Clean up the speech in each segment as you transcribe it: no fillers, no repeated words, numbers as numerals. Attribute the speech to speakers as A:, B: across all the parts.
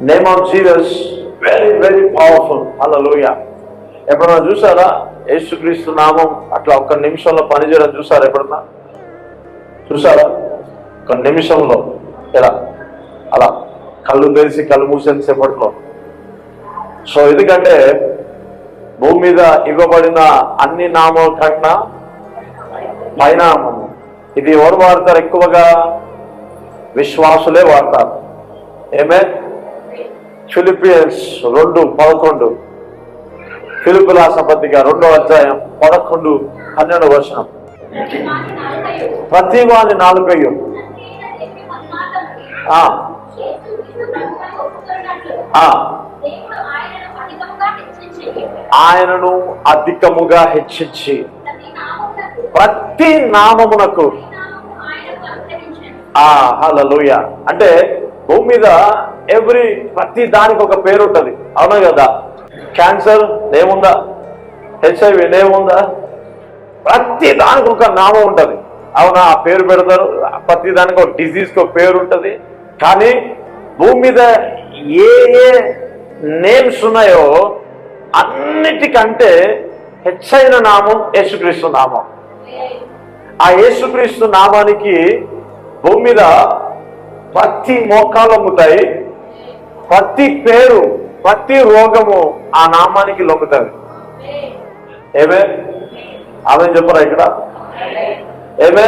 A: Name of Jesus very very powerful. Hallelujah. ఎప్పుడన్నా చూసారా యేసుక్రీస్తు నామం అట్లా ఒక్క నిమిషంలో పనిచేయడం చూసారా? ఎప్పుడన్నా చూసారా? ఒక నిమిషంలో ఎలా అలా కళ్ళు తెరిచి కళ్ళు మూసేసేపట్లో. సో ఎందుకంటే భూమి మీద ఇవ్వబడిన అన్ని నామాల కన్నా పైనామం ఇది ఎవరు వాడతారు? ఎక్కువగా విశ్వాసులే వాడతారు. ఏమే? ఫిలిపియన్స్ 2:11, ఫిలిప్పీయుల రాసిన పత్రిక 2వ అధ్యాయం 11-12 వచనం. ప్రతి వాని నాలుకయు ఆయనను అధికముగా హెచ్చించి ప్రతి నామమునకు. హల్లెలూయా. అంటే భూమి మీద ప్రతి దానికి ఒక పేరు ఉంటది, అవునా కదా? క్యాన్సర్ ఏముందా? HIV ఏముందా? ప్రతి దానికి ఒక నామం ఉంటది, అవునా? ఆ పేరు పెడతారు. ప్రతి దానికి ఒక డిజీజ్కి ఒక పేరు ఉంటది. కానీ భూమి మీద ఏ ఏ నేమ్స్ ఉన్నాయో అన్నిటికంటే హెచ్చైన నామం యేసుక్రీస్తు నామం. ఆ యేసుక్రీస్తు నామానికి భూమి మీద ప్రతి మోకాలు అమ్ముతాయి, ప్రతి పేరు, ప్రతి రోగము ఆ నామానికి లొంగుతుంది. ఏమే? ఆమె చెప్పరా ఇక్కడ? ఏమే?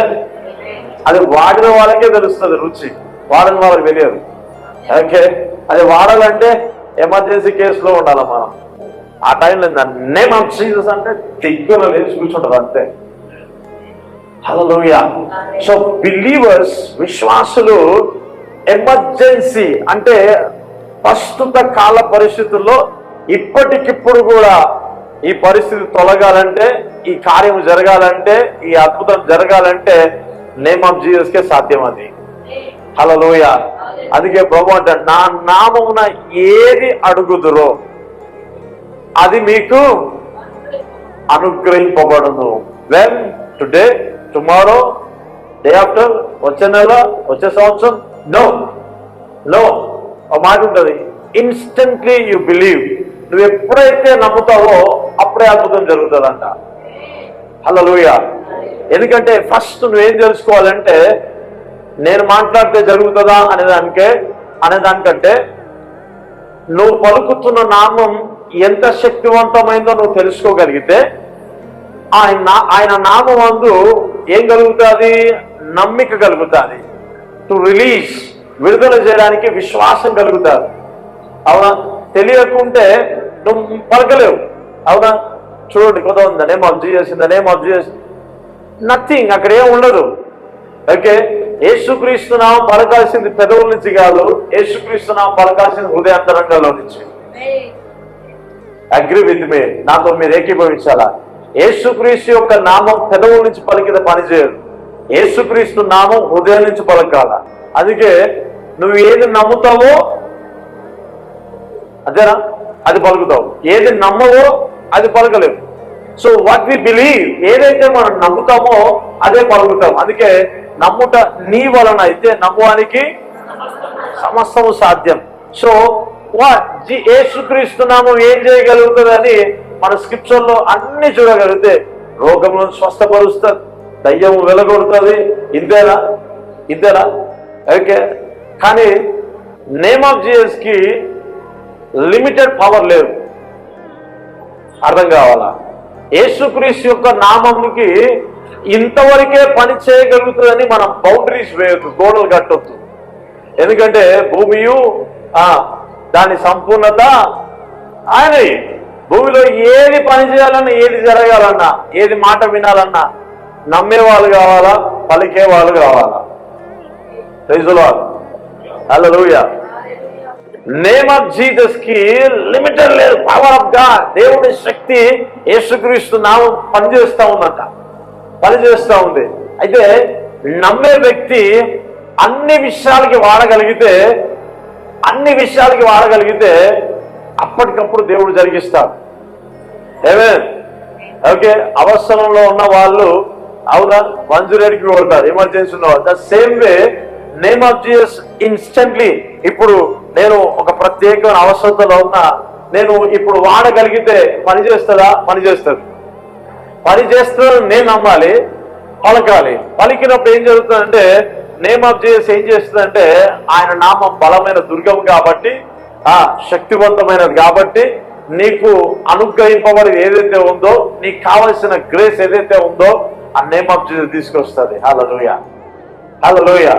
A: అది వాడిన వాళ్ళకే తెలుస్తుంది రుచి, వాడని వాళ్ళకి తెలియదు. ఓకే, అది వాడాలంటే ఎమర్జెన్సీ కేసులో ఉండాలి మనం. ఆ టైంలో నేమ్ ఆఫ్ జీసస్ అంటే దిగ్గున లేచి కూర్చుంటారు అంతే. హల్లెలూయా. సో బిలీవర్స్, విశ్వాసులు ఎమర్జెన్సీ అంటే ప్రస్తుత కాల పరిస్థితుల్లో ఇప్పటికిప్పుడు కూడా ఈ పరిస్థితి తొలగాలంటే, ఈ కార్యం జరగాలంటే, ఈ అద్భుతం జరగాలంటే నేమ్ ఆఫ్ జీసస్ కే సాధ్యం. అది హల్లెలూయా. అందుకే ప్రభు అంటే నా నామమున ఏది అడుగుదురో అది మీకు అనుగ్రహింపబడును. When? Today, tomorrow, day after, వచ్చే నెల, వచ్చే సంవత్సరం? No no. ఒక మాట ఉంటుంది, ఇన్స్టెంట్లీ యు బిలీవ్. నువ్వు ఎప్పుడైతే నమ్ముతావో అప్పుడే అద్భుతం జరుగుతుందంట. హల్లెలూయా. ఎందుకంటే ఫస్ట్ నువ్వేం తెలుసుకోవాలంటే, నేను మాట్లాడితే జరుగుతుందా అనేదానికంటే నువ్వు పలుకుతున్న నామం ఎంత శక్తివంతమైందో నువ్వు తెలుసుకోగలిగితే ఆయన నామం అందు ఏం కలుగుతుంది? నమ్మిక కలుగుతుంది. టు రిలీజ్, విడుదల చేయడానికి విశ్వాసం కలుగుతుంది, అవునా? తెలియకుంటే నువ్వు పలకలేవు, అవునా? చూడండి, కొంతమంది నేమ్ ఆఫ్ జీసస్, నథింగ్, అక్కడ ఏం ఉండదు. ఓకే, యేసుక్రీస్తు నామం పలకాల్సింది పెదవుల నుంచి కాదు, యేసుక్రీస్తు నామం పలకాల్సింది హృదయాంతరంగంలో నుంచి. అగ్రి విత్ మీ, నాతో మీరు ఏకీభవించాలా? యేసుక్రీస్తు యొక్క నామం పెదవుల నుంచి పలికిన పని చేయదు, యేసుక్రీస్తు నామం హృదయం నుంచి పలకాల. అందుకే నువ్వు ఏది నమ్ముతావో అదేనా అది పలుకుతావు, ఏది నమ్మవో అది పలకలేవు. సో వాట్ వి బిలీవ్, ఏదైతే మనం నమ్ముతామో అదే పలుకుతాం. అందుకే నమ్ముట నీ వలన అయితే నమ్మువానికి సమస్తము సాధ్యం. సో యేసుక్రీస్తు నామం ఏం చేయగలుగుతుందని మన స్క్రిప్చర్ లో అన్ని చూడగలిగితే, రోగములను స్వస్థపరుస్తుంది, దయ్యము వెలగొడుతుంది. ఇంతేనా? ఓకే. కానీ నేమ్ ఆఫ్ జీసస్ కి లిమిటెడ్ పవర్ లేదు, అర్థం కావాలా? యేసుక్రీస్తు యొక్క నామంకి ఇంతవరకే పని చేయగలుగుతుందని మనం బౌండరీస్ వేయొద్దు, గోడలు కట్టొద్దు. ఎందుకంటే భూమియు దాని సంపూర్ణత ఆయన. భూమిలో ఏది పని చేయాలన్నా, ఏది జరగాలన్నా, ఏది మాట వినాలన్నా నమ్మే వాళ్ళు కావాలా, పలికే వాళ్ళు కావాలా? Praise the lord. Hallelujah. Name of Jesus కి లిమిటెడ్ లేదు, పవర్ ఆఫ్ గాడ్, దేవుడి శక్తి యేసుక్రీస్తు నామం పనిచేస్తూ ఉంది. అయితే నమ్మే వ్యక్తి అన్ని విషయాలకి వాడగలిగితే అప్పటికప్పుడు దేవుడు జరిగిస్తాడు. ఓకే, అవసరంలో ఉన్న వాళ్ళు అవునా 108కి కొడతారు, ఎమర్జెన్సీ ఉన్న వాళ్ళు. The same way name of Jesus instantly ఇప్పుడు నేను ఒక ప్రత్యేకమైన అవసరతలో ఉన్నా, నేను ఇప్పుడు వాడగలిగితే పని చేస్తుందా? పని చేస్తుంది. పని చేస్తుందని నేను నమ్మాలి, పలకాలి. పలికినప్పుడు ఏం జరుగుతుందంటే నేమ్ ఆఫ్ జీసస్ ఏం చేస్తుందంటే ఆయన నామం బలమైన దుర్గం కాబట్టి, శక్తివంతమైనది కాబట్టి, నీకు అనుగ్రహింపబడి ఏదైతే ఉందో, నీకు కావలసిన గ్రేస్ ఏదైతే ఉందో ఆ నేమ్ ఆఫ్ జీసస్ తీసుకొస్తుంది. హల్లెలూయా, హల్లెలూయా.